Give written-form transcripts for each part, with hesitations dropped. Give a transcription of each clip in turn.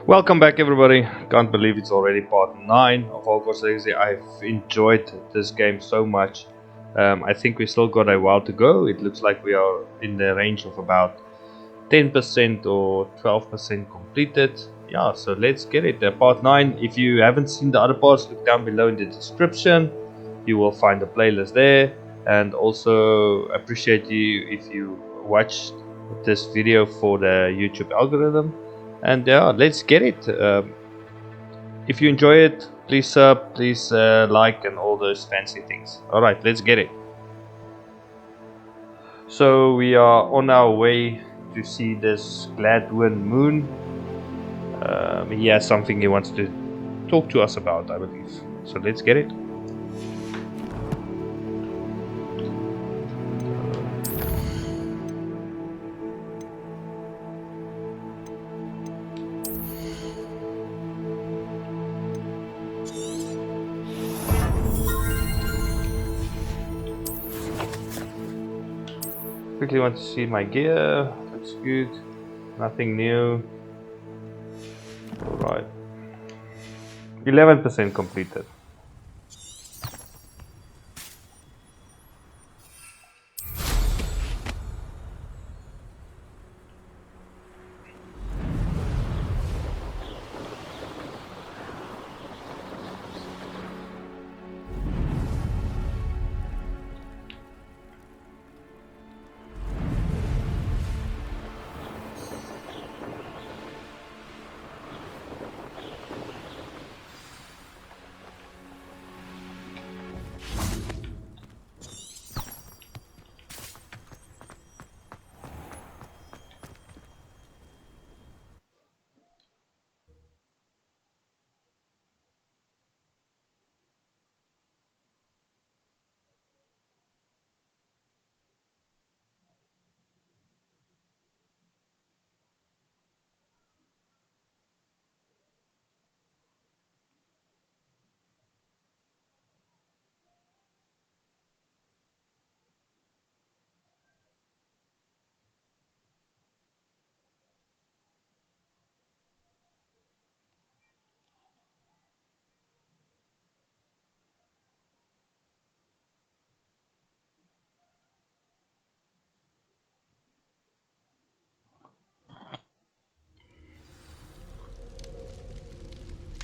Welcome back, everybody. Can't believe it's already part 9 of Hogwarts Legacy. I've enjoyed this game so much. I think we still got a while to go. It looks like we are in the range of about 10% or 12% completed. Yeah, so let's get it. Part 9. If you haven't seen the other parts, look down below in the description. You will find the playlist there. And also appreciate you if you watched this video for the YouTube algorithm. And yeah, let's get it. If you enjoy it, please sub, please like, and all those fancy things. Alright, let's get it. So we are on our way to see this Gladwin moon. He has something he wants to talk to us about, I believe. So let's get it. Quickly want to see my gear. Looks good. Nothing new. Alright. 11% completed.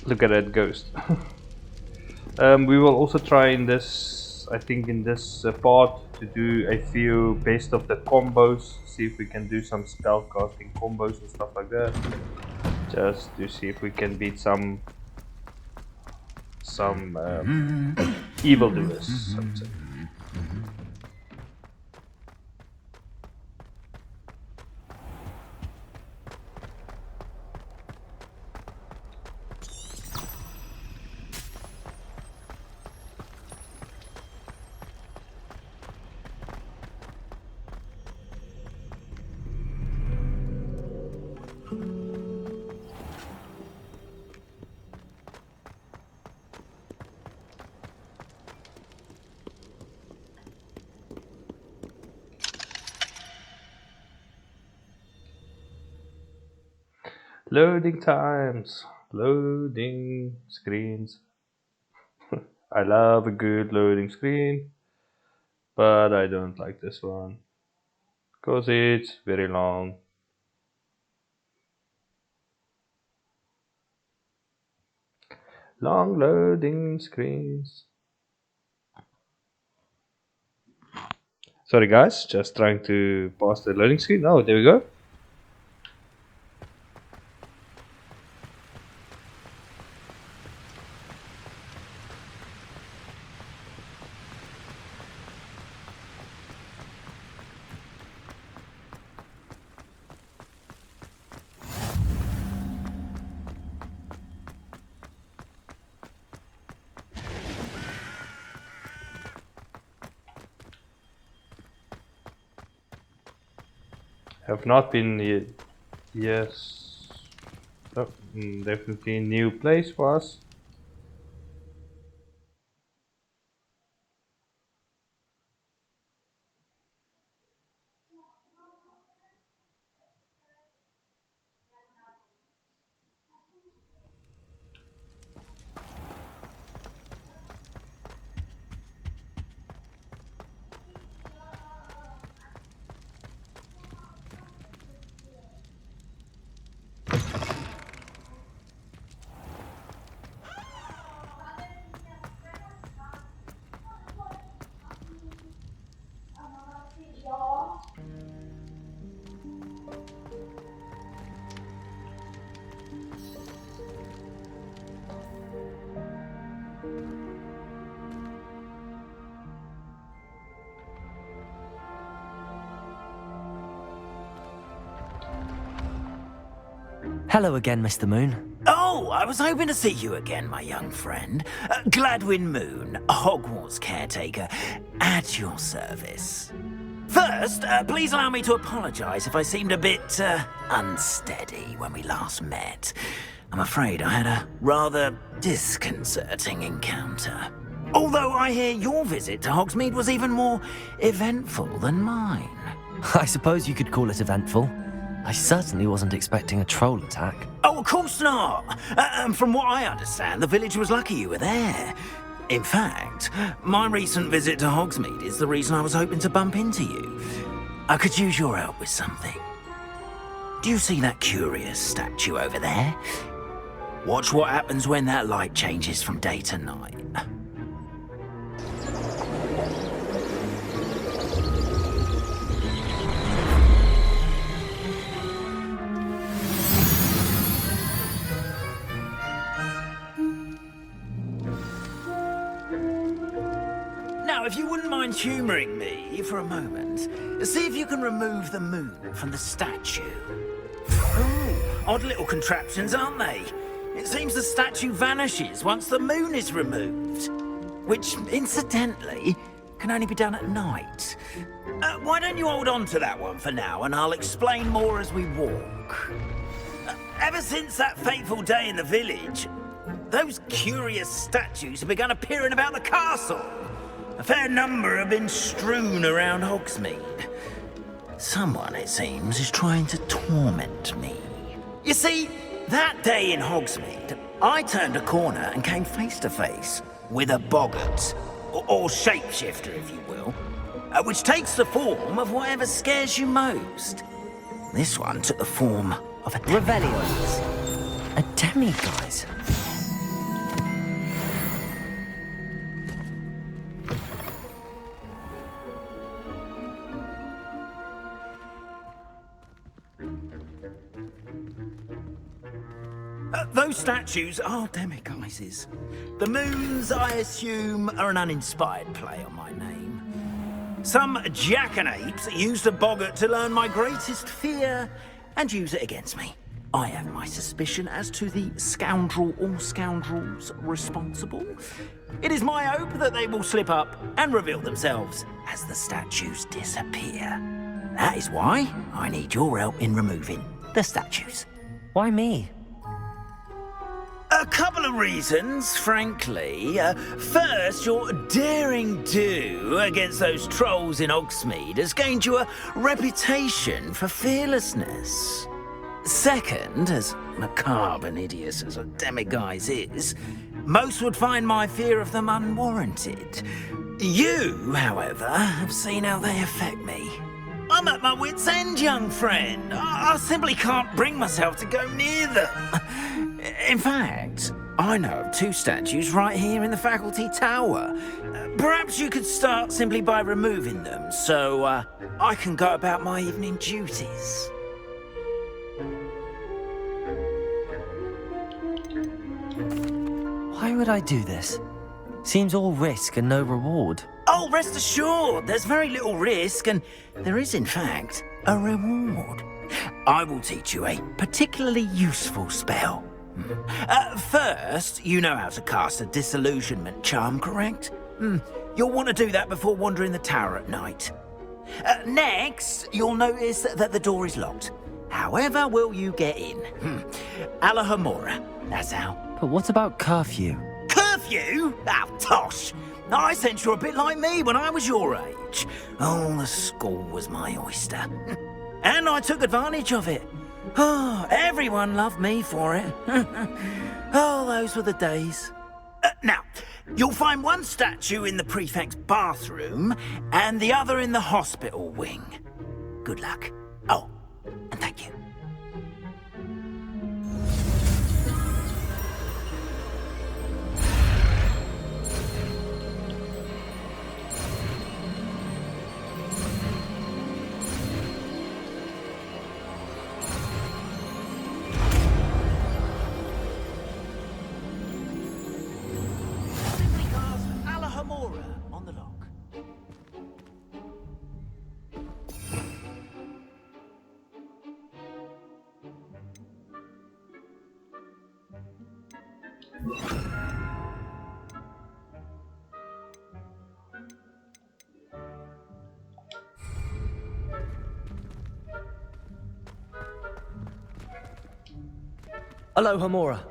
Look at that ghost. We will also try in this, I think in this part, to do a few based off the combos, see if we can do some spell casting combos and stuff like that, just to see if we can beat some evildoers, I would say. Loading times, loading screens. I love a good loading screen, but I don't like this one because it's very long. Long loading screens. Sorry guys, just trying to pass the loading screen. Oh, there we go. Have not been yet. Yes. Oh, definitely a new place for us. Hello again, Mr. Moon. Oh, I was hoping to see you again, my young friend. Gladwin Moon, Hogwarts caretaker, at your service. First, please allow me to apologise if I seemed a bit, unsteady when we last met. I'm afraid I had a rather disconcerting encounter. Although I hear your visit to Hogsmeade was even more eventful than mine. I suppose you could call it eventful. I certainly wasn't expecting a troll attack. Oh, of course not. From what I understand, the village was lucky you were there. In fact, my recent visit to Hogsmeade is the reason I was hoping to bump into you. I could use your help with something. Do you see that curious statue over there? Watch what happens when that light changes from day to night. Now, if you wouldn't mind humouring me for a moment, see if you can remove the moon from the statue. Oh, odd little contraptions, aren't they? It seems the statue vanishes once the moon is removed. Which, incidentally, can only be done at night. Why don't you hold on to that one for now, and I'll explain more as we walk. Ever since that fateful day in the village, those curious statues have begun appearing about the castle. A fair number have been strewn around Hogsmeade. Someone, it seems, is trying to torment me. You see, that day in Hogsmeade, I turned a corner and came face to face with a boggart, or shapeshifter, if you will, which takes the form of whatever scares you most. This one took the form of a Revellions. A demiguise. Those statues are demiguises. The moons, I assume, are an uninspired play on my name. Some jackanapes used a boggart to learn my greatest fear and use it against me. I have my suspicion as to the scoundrel or scoundrels responsible. It is my hope that they will slip up and reveal themselves as the statues disappear. That is why I need your help in removing the statues. Why me? A couple of reasons, frankly. First, your daring do against those trolls in Hogsmeade has gained you a reputation for fearlessness. Second, as macabre and hideous as a demiguise is, most would find my fear of them unwarranted. You, however, have seen how they affect me. I'm at my wit's end, young friend. I simply can't bring myself to go near them. In fact, I know of two statues right here in the faculty tower. Perhaps you could start simply by removing them, so I can go about my evening duties. Why would I do this? Seems all risk and no reward. Oh, rest assured, there's very little risk, and there is, in fact, a reward. I will teach you a particularly useful spell. First, you know how to cast a disillusionment charm, correct? You'll want to do that before wandering the tower at night. Next, you'll notice that the door is locked. However will you get in? Alahomora, that's how. But what about curfew? Curfew? Oh, tosh. I sense you're a bit like me when I was your age. Oh, the school was my oyster. And I took advantage of it. Oh, everyone loved me for it. Oh, those were the days. Now, you'll find one statue in the prefect's bathroom and the other in the hospital wing. Good luck. Oh, and thank you. On the lock. Aloha, Mora.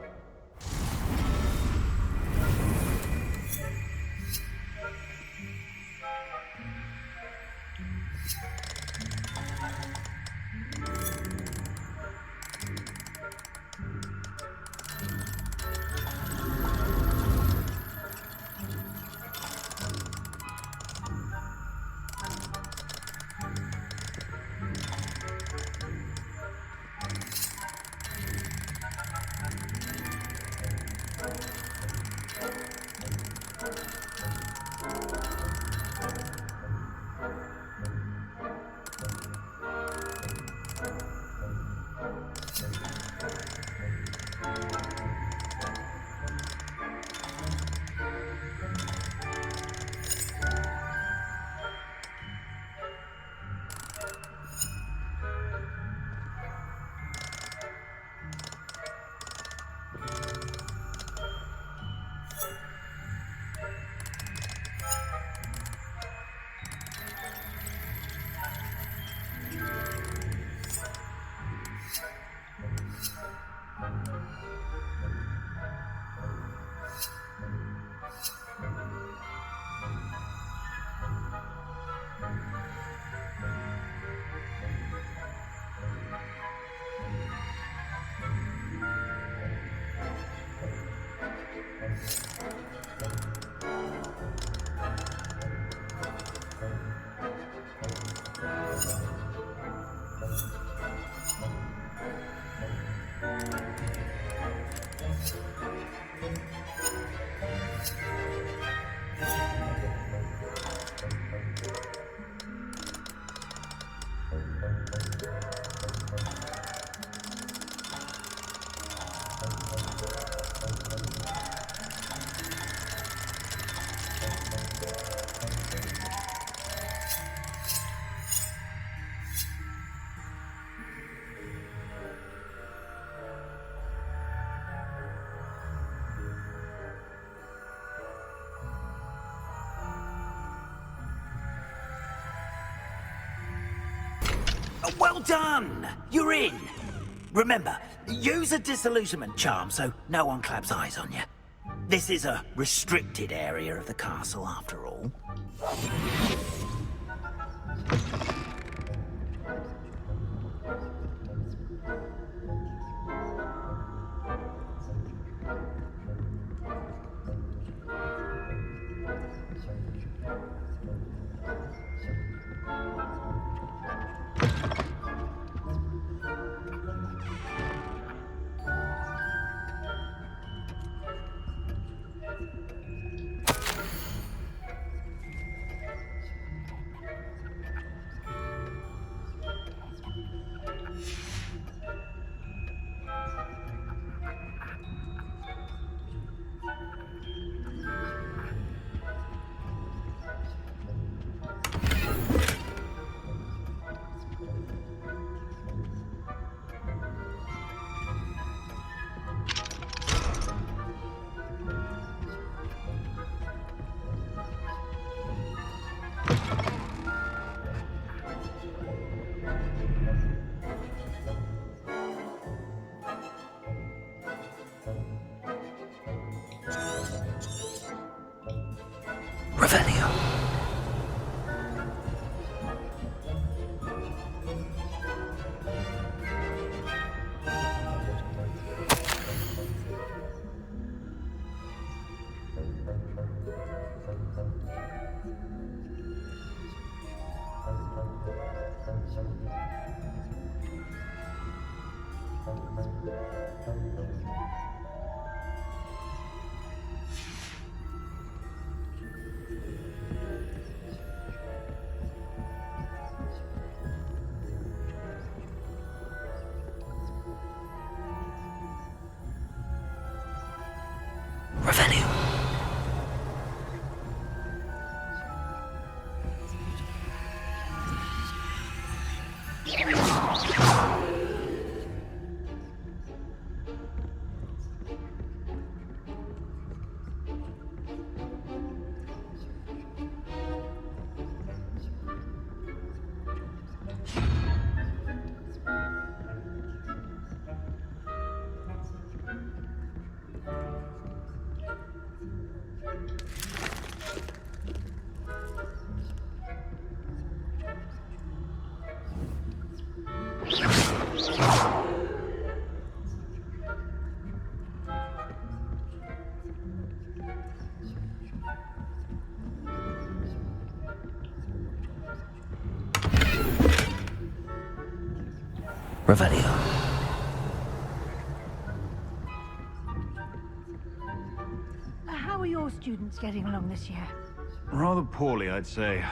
Well done! You're in! Remember, use a disillusionment charm so no one claps eyes on you. This is a restricted area of the castle, after all. Revelio. Revelio. Revelio. How are your students getting along this year? Rather poorly, I'd say.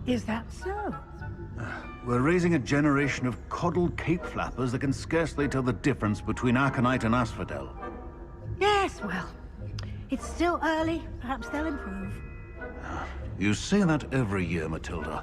Is that so? We're raising a generation of coddled cape flappers that can scarcely tell the difference between aconite and asphodel. Yes, well, it's still early. Perhaps they'll improve. You say that every year, Matilda.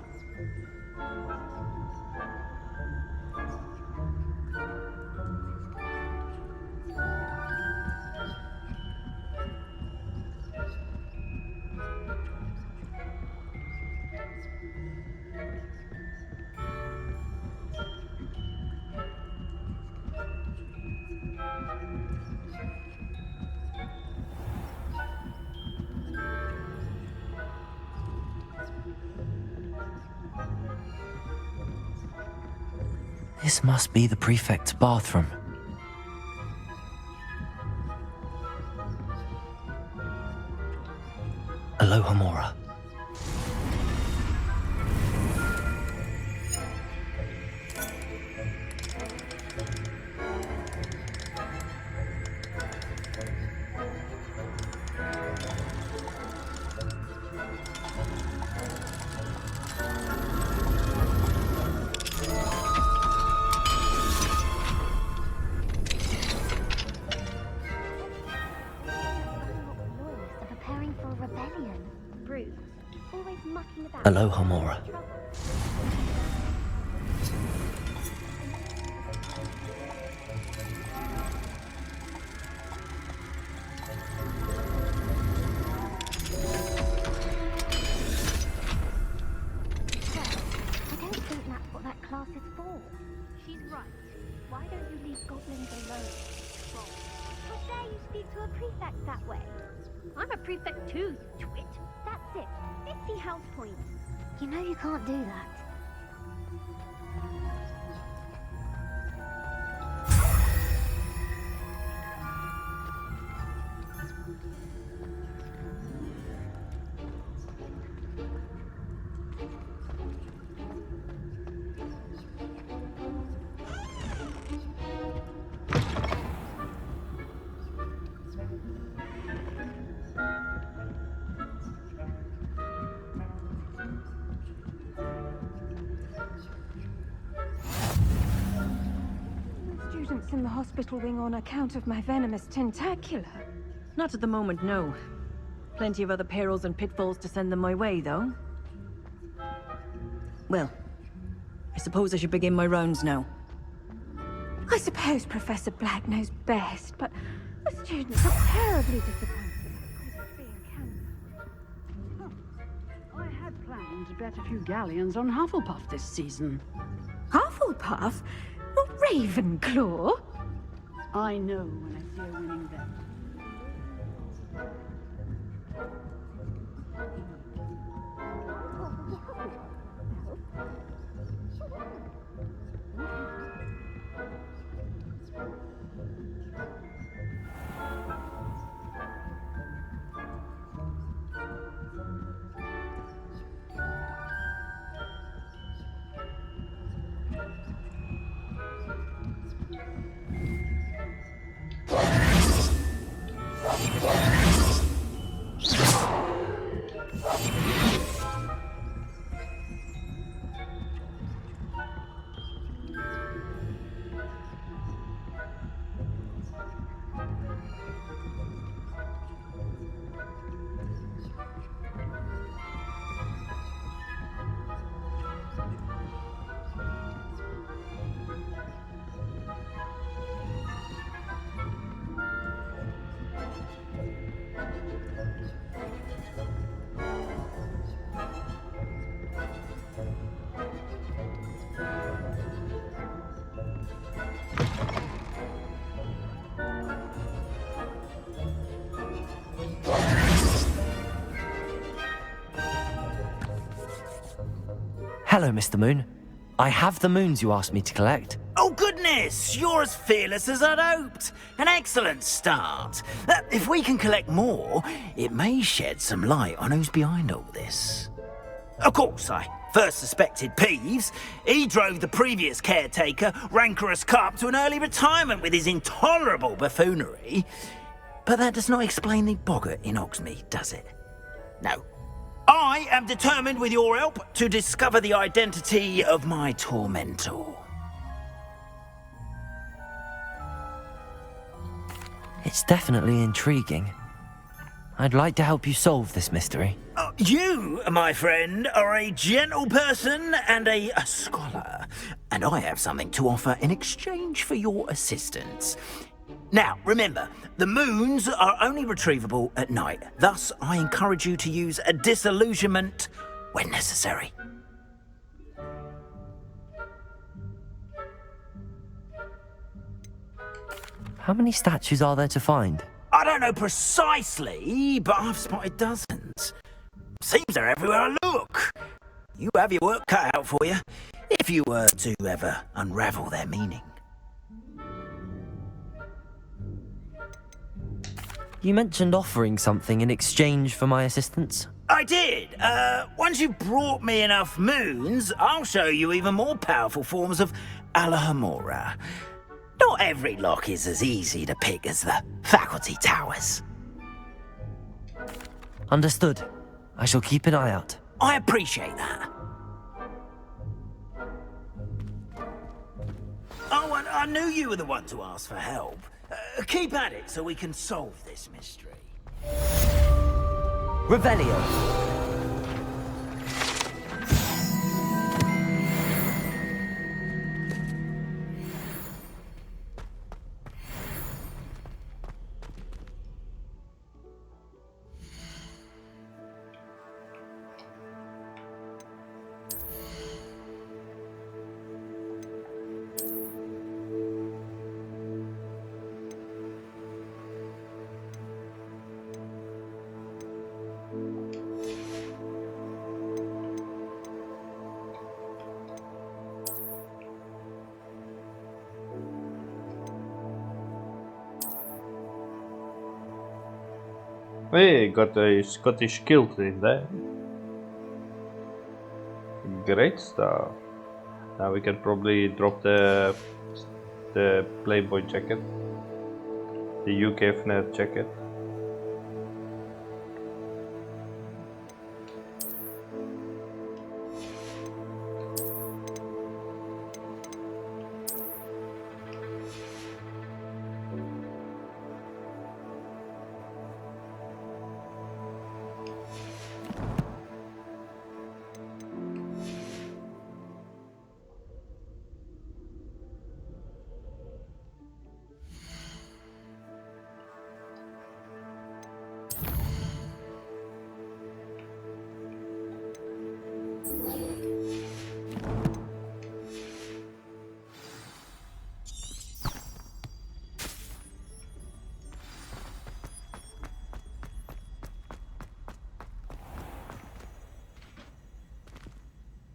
This must be the prefect's bathroom. Alohomora. Alohomora. She's right. Why don't you leave goblins alone? How dare you speak to a prefect that way? I'm a prefect too, you twit. That's it. 50 house points. You know you can't do that. Students in the hospital wing on account of my venomous tentacular. Not at the moment, no. Plenty of other perils and pitfalls to send them my way, though. Well, I suppose I should begin my rounds now. I suppose Professor Black knows best, but the students are terribly disappointed about Chris being cancelled. I had planned to bet a few galleons on Hufflepuff this season. Hufflepuff? Not Ravenclaw? I know when I see a winning bet. Hello, Mr. Moon. I have the moons you asked me to collect. Oh, goodness! You're as fearless as I'd hoped. An excellent start. If we can collect more, it may shed some light on who's behind all this. Of course, I first suspected Peeves, he drove the previous caretaker, rancorous Carp, to an early retirement with his intolerable buffoonery. But that does not explain the boggart in Hogsmeade, does it? No. I am determined, with your help, to discover the identity of my tormentor. It's definitely intriguing. I'd like to help you solve this mystery. You, my friend, are a gentle person and a scholar, and I have something to offer in exchange for your assistance. Now, remember, the moons are only retrievable at night. Thus, I encourage you to use a disillusionment when necessary. How many statues are there to find? I don't know precisely, but I've spotted dozens. Seems they're everywhere I look. You have your work cut out for you, if you were to ever unravel their meaning. You mentioned offering something in exchange for my assistance. I did. Once you've brought me enough moons, I'll show you even more powerful forms of Alahamora. Not every lock is as easy to pick as the faculty towers. Understood. I shall keep an eye out. I appreciate that. Oh, and I knew you were the one to ask for help. Keep at it so we can solve this mystery. Revelio. Hey, got a Scottish kilt in there. Great stuff. Now we can probably drop the Playboy jacket, the UK FNAF jacket.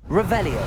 Revelio.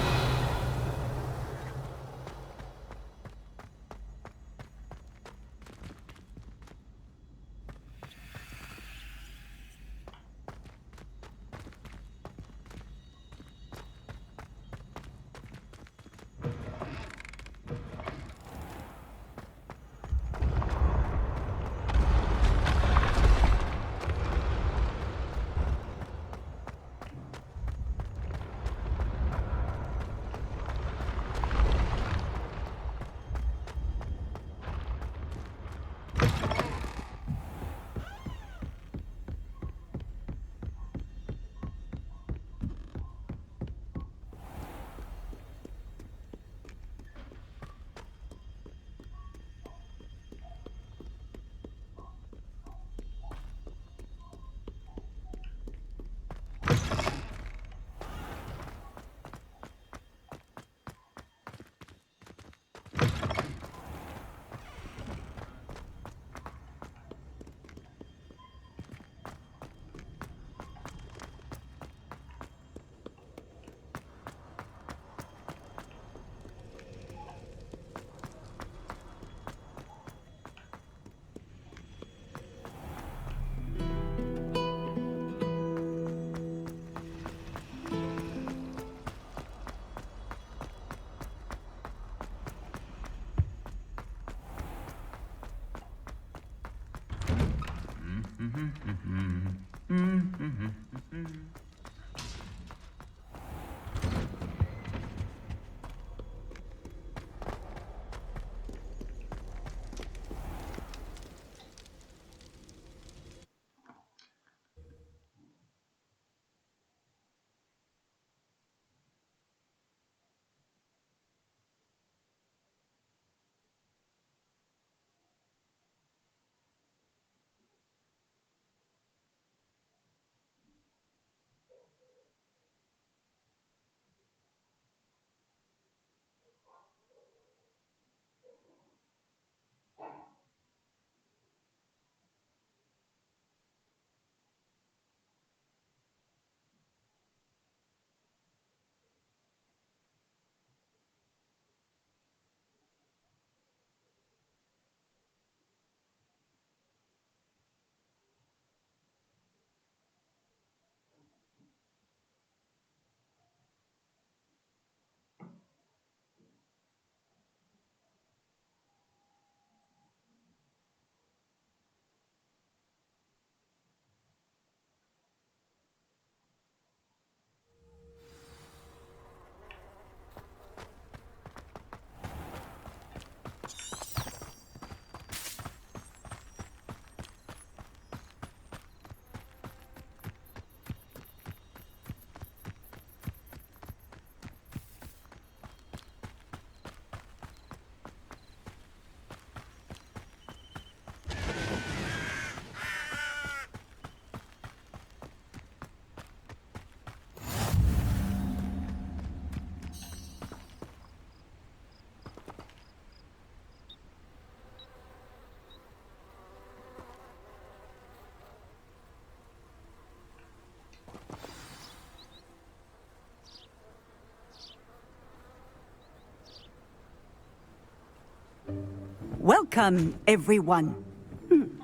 Welcome, everyone.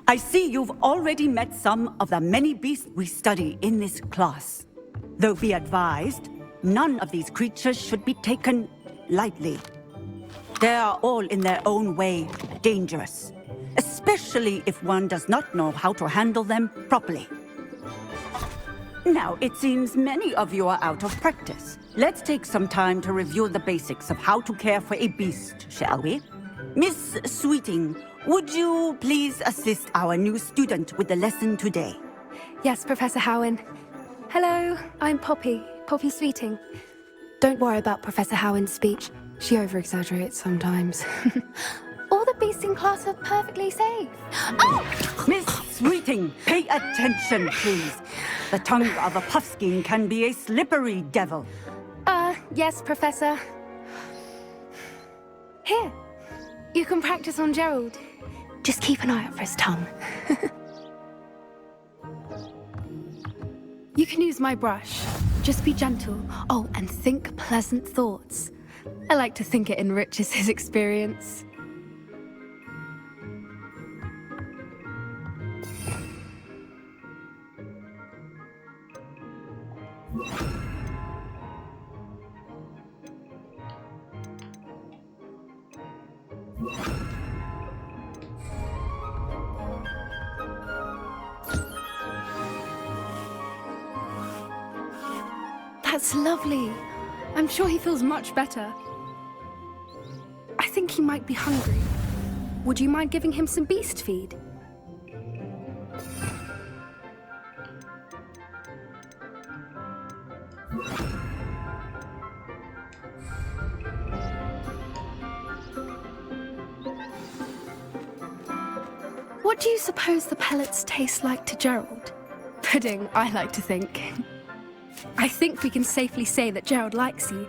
I see you've already met some of the many beasts we study in this class. Though be advised, none of these creatures should be taken lightly. They are all in their own way dangerous, especially if one does not know how to handle them properly. Now, it seems many of you are out of practice. Let's take some time to review the basics of how to care for a beast, shall we? Miss Sweeting, would you please assist our new student with the lesson today? Yes, Professor Howen. Hello, I'm Poppy Sweeting. Don't worry about Professor Howen's speech. She over-exaggerates sometimes. All the beasts in class are perfectly safe. Oh! Miss Sweeting, pay attention, please. The tongue of a puffskein can be a slippery devil. Yes, Professor. Here, you can practice on Gerald. Just keep an eye out for his tongue. You can use my brush. Just be gentle. Oh, and think pleasant thoughts. I like to think it enriches his experience. That's lovely. I'm sure he feels much better. I think he might be hungry. Would you mind giving him some beast feed? What do you suppose the pellets taste like to Gerald? Pudding, I like to think. I think we can safely say that Gerald likes you.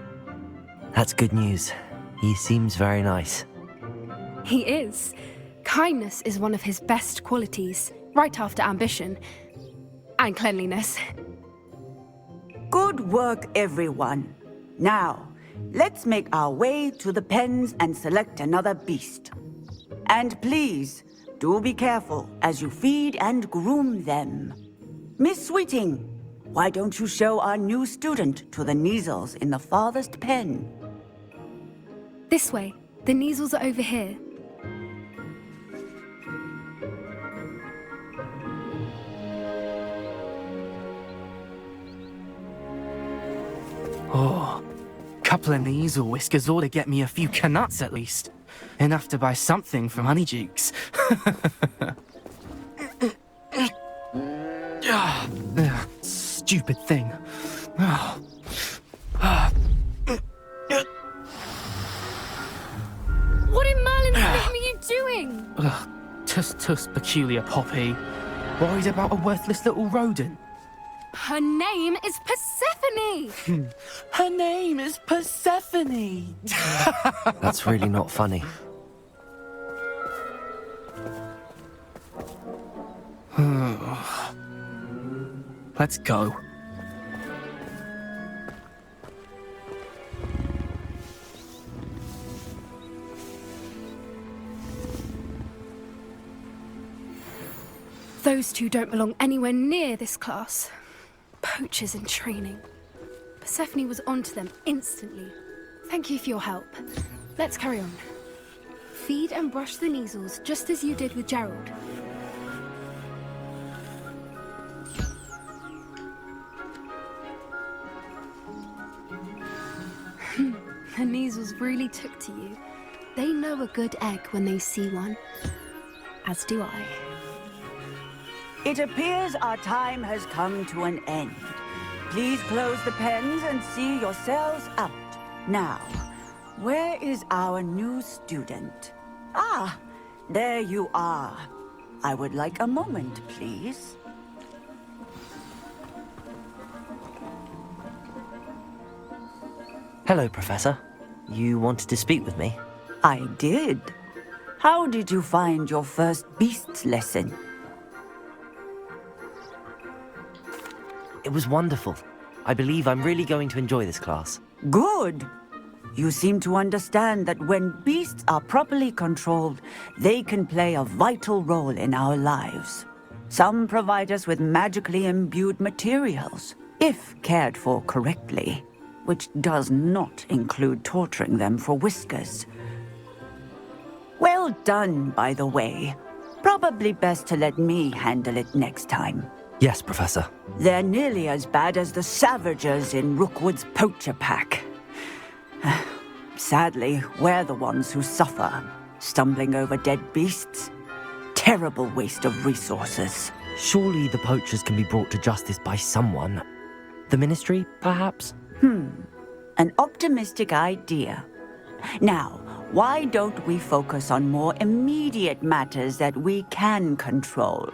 That's good news. He seems very nice. He is. Kindness is one of his best qualities, right after ambition. And cleanliness. Good work, everyone. Now, let's make our way to the pens and select another beast. And please, do be careful as you feed and groom them. Miss Sweeting, why don't you show our new student to the Neasels in the farthest pen? This way. The Neasels are over here. Oh, couple of these or whiskers ought to get me a few canuts at least. Enough to buy something from Honeydukes. Stupid thing. What in Merlin's name are you doing? Tuss peculiar Poppy. Worried about a worthless little rodent. Her name is Persephone! Her name is Persephone! That's really not funny. Let's go. Those two don't belong anywhere near this class. Poachers in training. Persephone was onto them instantly. Thank you for your help. Let's carry on. Feed and brush the measles just as you did with Gerald. The measles really took to you. They know a good egg when they see one. As do I. It appears our time has come to an end. Please close the pens and see yourselves out. Now, where is our new student? Ah, there you are. I would like a moment, please. Hello, Professor. You wanted to speak with me? I did. How did you find your first beasts lesson? It was wonderful. I believe I'm really going to enjoy this class. Good. You seem to understand that when beasts are properly controlled, they can play a vital role in our lives. Some provide us with magically imbued materials, if cared for correctly, which does not include torturing them for whiskers. Well done, by the way. Probably best to let me handle it next time. Yes, Professor. They're nearly as bad as the Savagers in Rookwood's poacher pack. Sadly, we're the ones who suffer, stumbling over dead beasts. Terrible waste of resources. Surely the poachers can be brought to justice by someone. The Ministry, perhaps? An optimistic idea. Now, why don't we focus on more immediate matters that we can control?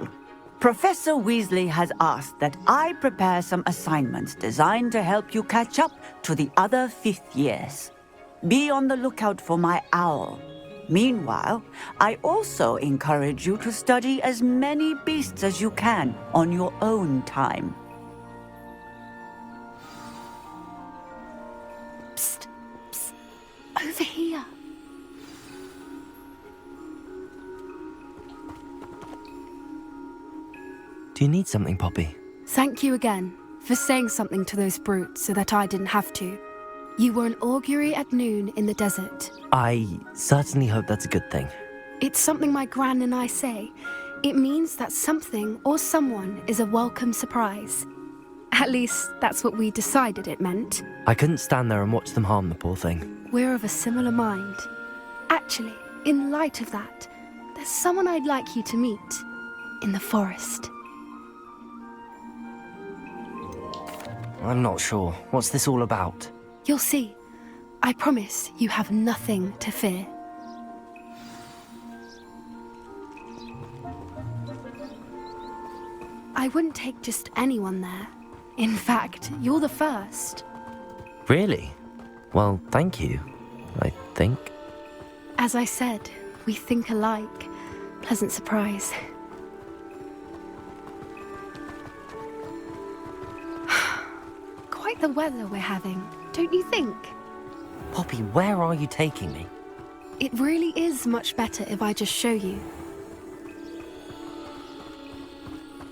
Professor Weasley has asked that I prepare some assignments designed to help you catch up to the other 5th years. Be on the lookout for my owl. Meanwhile, I also encourage you to study as many beasts as you can on your own time. Psst, psst. Over here. Do you need something, Poppy? Thank you again for saying something to those brutes so that I didn't have to. You were an augury at noon in the desert. I certainly hope that's a good thing. It's something my gran and I say. It means that something or someone is a welcome surprise. At least, that's what we decided it meant. I couldn't stand there and watch them harm the poor thing. We're of a similar mind. Actually, in light of that, there's someone I'd like you to meet. In the forest. I'm not sure. What's this all about? You'll see. I promise you have nothing to fear. I wouldn't take just anyone there. In fact, you're the first. Really? Well, thank you, I think. As I said, we think alike. Pleasant surprise. Quite the weather we're having, don't you think? Poppy, where are you taking me? It really is much better if I just show you.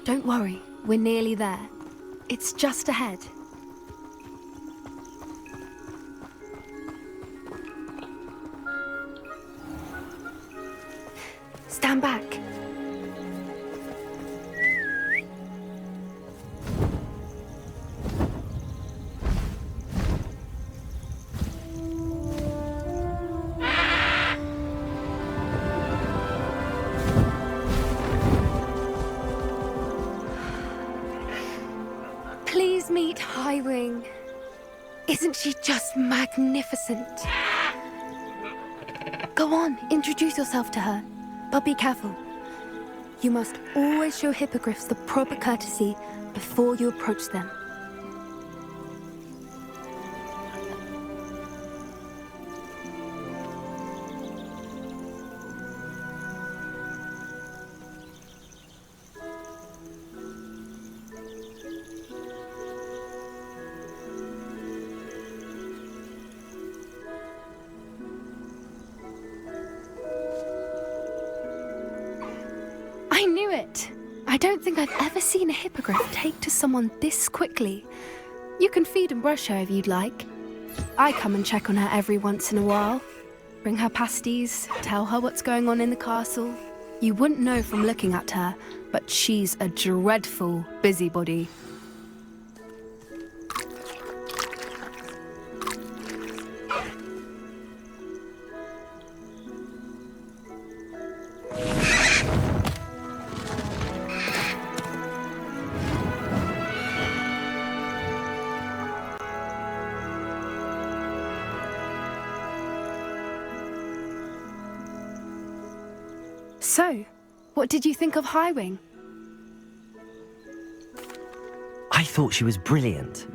Don't worry, we're nearly there. It's just ahead. Stand back. Meet Highwing. Isn't she just magnificent? Go on, introduce yourself to her. But be careful. You must always show hippogriffs the proper courtesy before you approach them. I knew it! I don't think I've ever seen a hippogriff take to someone this quickly. You can feed and brush her if you'd like. I come and check on her every once in a while. Bring her pasties, tell her what's going on in the castle. You wouldn't know from looking at her, but she's a dreadful busybody. So, what did you think of Highwing? I thought she was brilliant.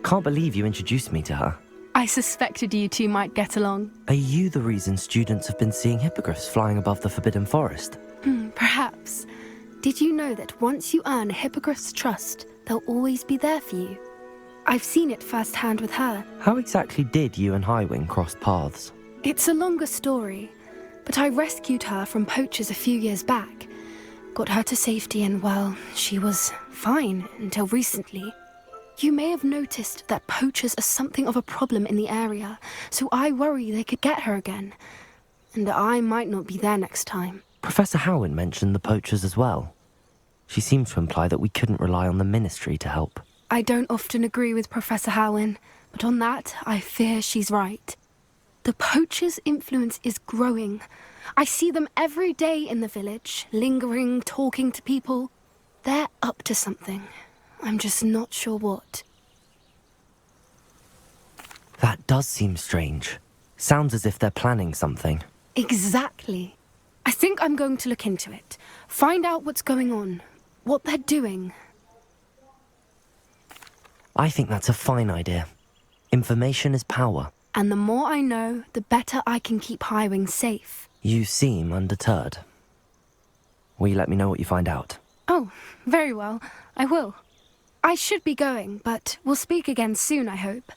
Can't believe you introduced me to her. I suspected you two might get along. Are you the reason students have been seeing hippogriffs flying above the Forbidden Forest? Perhaps. Did you know that once you earn a hippogriff's trust, they'll always be there for you? I've seen it firsthand with her. How exactly did you and Highwing cross paths? It's a longer story, but I rescued her from poachers a few years back. Got her to safety and, well, she was fine until recently. You may have noticed that poachers are something of a problem in the area, so I worry they could get her again. And I might not be there next time. Professor Howin mentioned the poachers as well. She seemed to imply that we couldn't rely on the Ministry to help. I don't often agree with Professor Howin, but on that, I fear she's right. The poachers' influence is growing. I see them every day in the village, lingering, talking to people. They're up to something. I'm just not sure what. That does seem strange. Sounds as if they're planning something. Exactly. I think I'm going to look into it. Find out what's going on, what they're doing. I think that's a fine idea. Information is power. And the more I know, the better I can keep Highwing safe. You seem undeterred. Will you let me know what you find out? Oh, very well. I will. I should be going, but we'll speak again soon, I hope.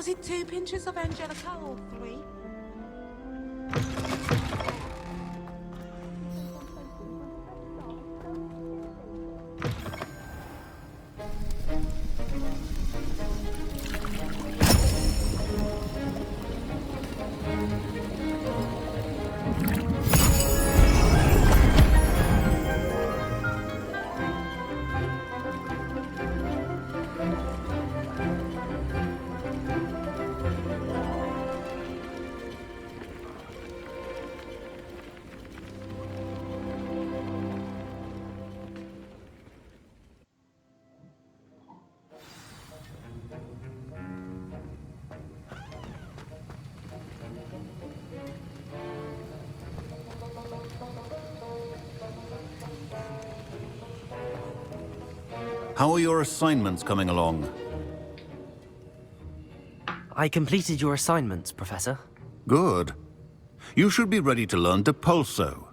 Was it 2 pinches of Angelica or 3? How are your assignments coming along? I completed your assignments, Professor. Good. You should be ready to learn Depulso.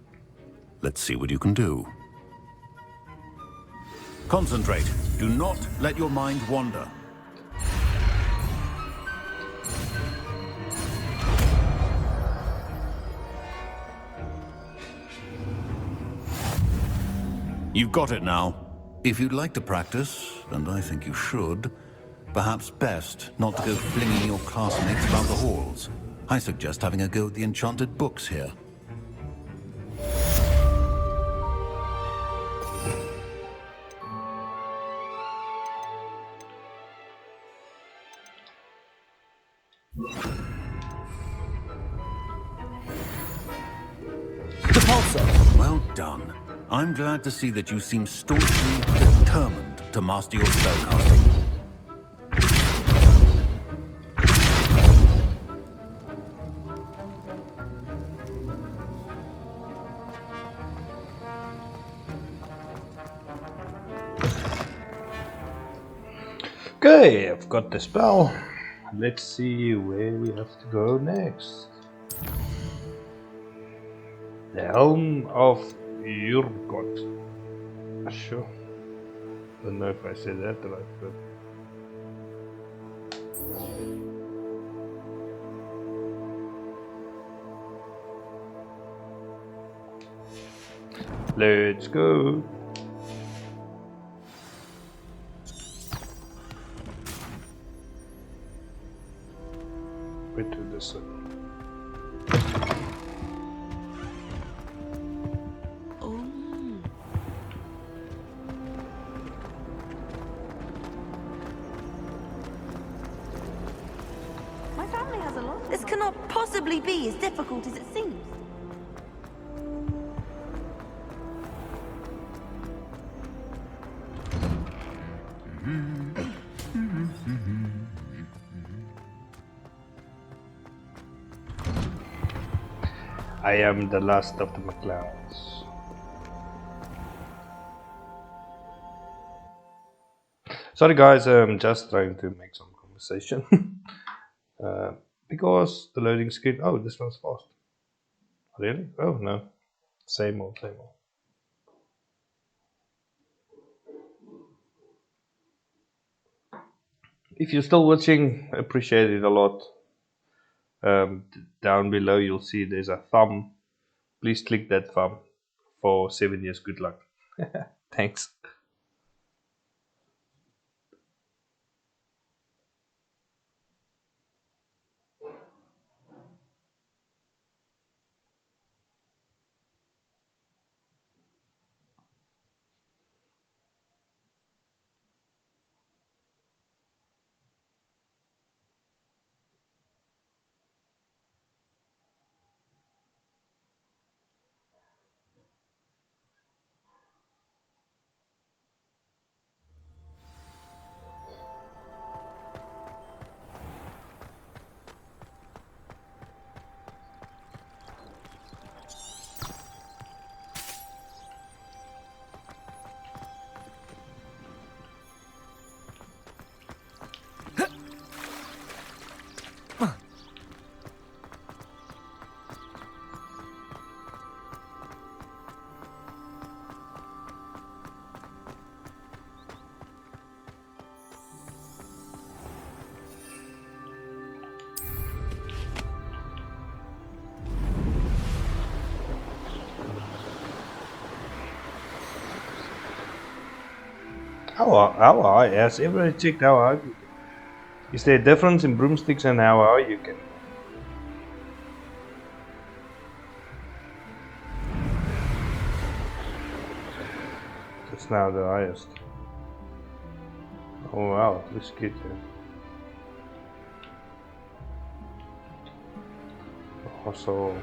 Let's see what you can do. Concentrate. Do not let your mind wander. You've got it now. If you'd like to practice, and I think you should, perhaps best not to go flinging your classmates about the halls. I suggest having a go at the enchanted books here. Well done. I'm glad to see that you seem staunchly determined to master your spellcasting. Okay, I've got the spell. Let's see where we have to go next. The Helm of Urgot. Sure. Don't know if I said that right, but let's go. Wait to this one. My family has a lot. This cannot possibly be as difficult as it seems. I am the last of the McLeods. Sorry guys, I'm just trying to make some conversation. Because the loading screen... Oh, this one's fast. Really? Oh no. Same old, same old. If you're still watching, appreciate it a lot. Down below you'll see there's a thumb. Please click that thumb for 7 years good luck. Thanks. How high? Has everybody checked how high? Is there a difference in broomsticks and how high you can? That's now the highest. Oh wow, it looks good. Also.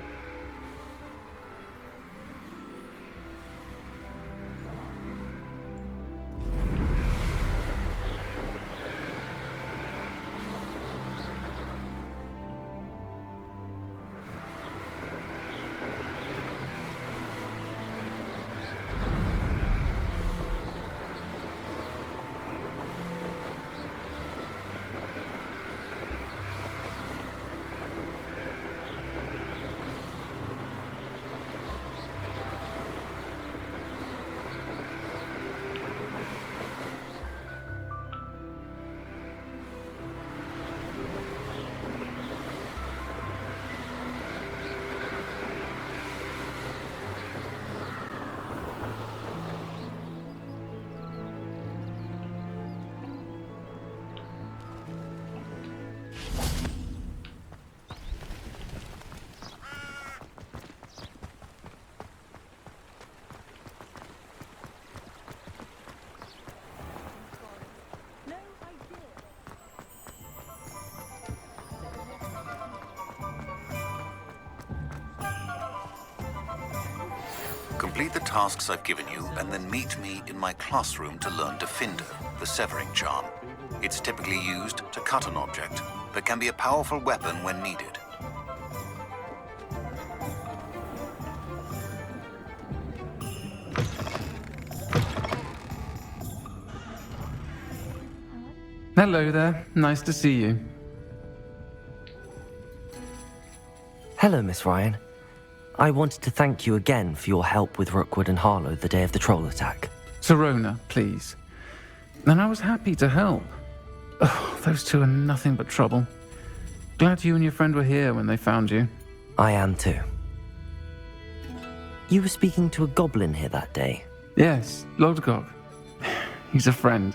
Complete the tasks I've given you, and then meet me in my classroom to learn Defender, the severing charm. It's typically used to cut an object, but can be a powerful weapon when needed. Hello there. Nice to see you. Hello, Miss Ryan. I wanted to thank you again for your help with Rookwood and Harlow the day of the troll attack. Sirona, please. And I was happy to help. Oh, those two are nothing but trouble. Glad you and your friend were here when they found you. I am too. You were speaking to a goblin here that day? Yes, Lodgok. He's a friend.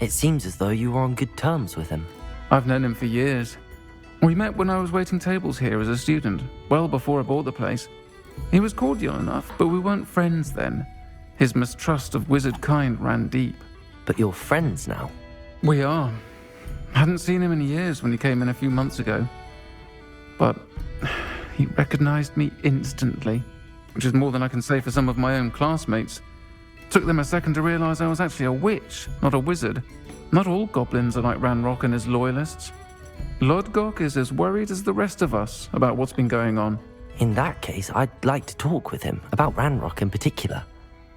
It seems as though you were on good terms with him. I've known him for years. We met when I was waiting tables here as a student, well before I bought the place. He was cordial enough, but we weren't friends then. His mistrust of wizard kind ran deep. But you're friends now? We are. Hadn't seen him in years when he came in a few months ago. But he recognized me instantly, which is more than I can say for some of my own classmates. Took them a second to realize I was actually a witch, not a wizard. Not all goblins are like Ranrock and his loyalists. Lodgok is as worried as the rest of us about what's been going on. In that case, I'd like to talk with him, about Ranrock in particular.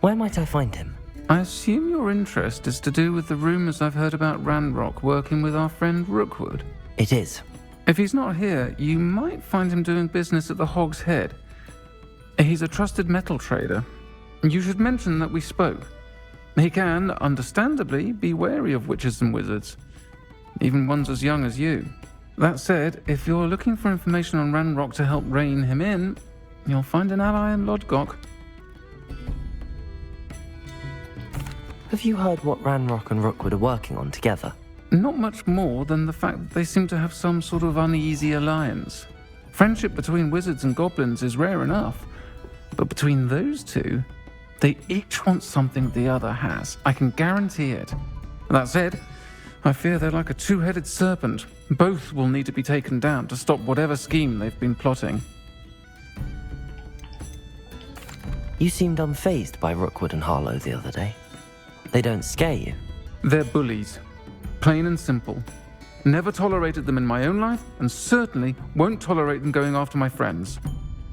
Where might I find him? I assume your interest is to do with the rumors I've heard about Ranrock working with our friend Rookwood. It is. If he's not here, you might find him doing business at the Hog's Head. He's a trusted metal trader. You should mention that we spoke. He can, understandably, be wary of witches and wizards, even ones as young as you. That said, if you're looking for information on Ranrock to help rein him in, you'll find an ally in Lodgok. Have you heard what Ranrock and Rookwood are working on together? Not much more than the fact that they seem to have some sort of uneasy alliance. Friendship between wizards and goblins is rare enough, but between those two, they each want something the other has. I can guarantee it. That said, I fear they're like a two-headed serpent. Both will need to be taken down to stop whatever scheme they've been plotting. You seemed unfazed by Rookwood and Harlow the other day. They don't scare you? They're bullies. Plain and simple. Never tolerated them in my own life, and certainly won't tolerate them going after my friends.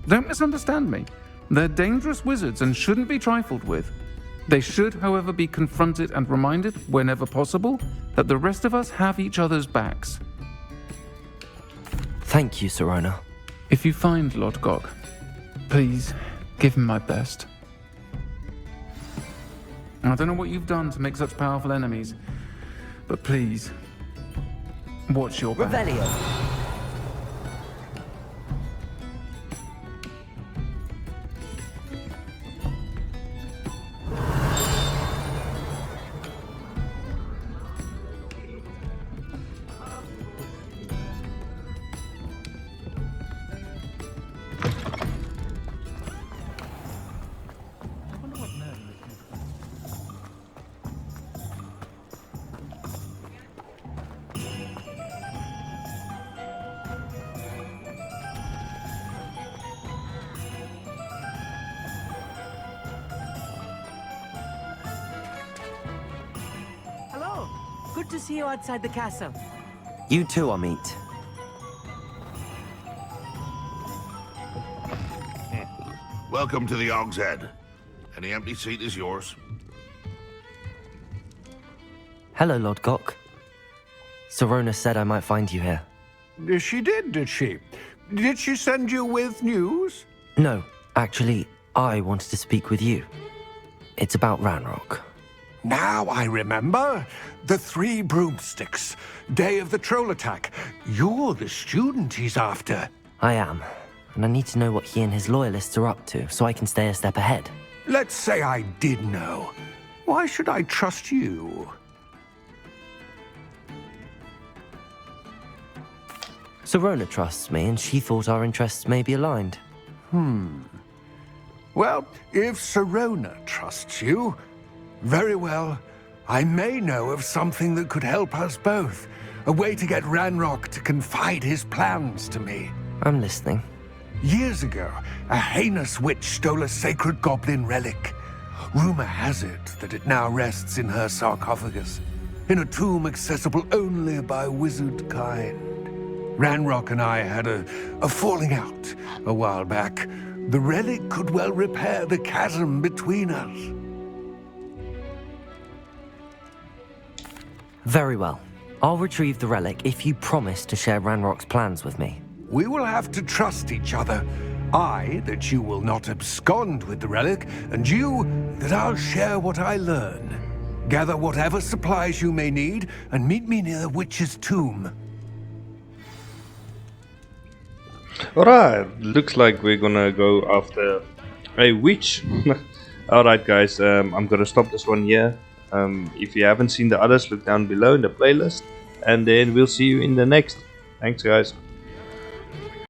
Don't misunderstand me. They're dangerous wizards and shouldn't be trifled with. They should, however, be confronted and reminded, whenever possible, that the rest of us have each other's backs. Thank you, Sirona. If you find Lodgok, please give him my best. I don't know what you've done to make such powerful enemies, but please, watch your back. Revelio. Good to see you outside the castle. You too, Amit. Welcome to the Og's Head. Any empty seat is yours. Hello, Lord Gok. Sorona said I might find you here. She did she? Did she send you with news? No, actually, I wanted to speak with you. It's about Ranrock. Now I remember. The 3 broomsticks. Day of the troll attack. You're the student he's after. I am, and I need to know what he and his loyalists are up to so I can stay a step ahead. Let's say I did know. Why should I trust you? Sorona trusts me, and she thought our interests may be aligned. Well, if Sorona trusts you, very well. I may know of something that could help us both. A way to get Ranrock to confide his plans to me. I'm listening. Years ago, a heinous witch stole a sacred goblin relic. Rumor has it that it now rests in her sarcophagus, in a tomb accessible only by wizard kind. Ranrock and I had a falling out a while back. The relic could well repair the chasm between us. Very well. I'll retrieve the relic if you promise to share Ranrock's plans with me. We will have to trust each other. I, that you will not abscond with the relic, and you, that I'll share what I learn. Gather whatever supplies you may need, and meet me near the witch's tomb. Alright, looks like we're gonna go after a witch. Alright guys, I'm gonna stop this one here. If you haven't seen the others, look down below in the playlist. And then we'll see you in the next. Thanks guys.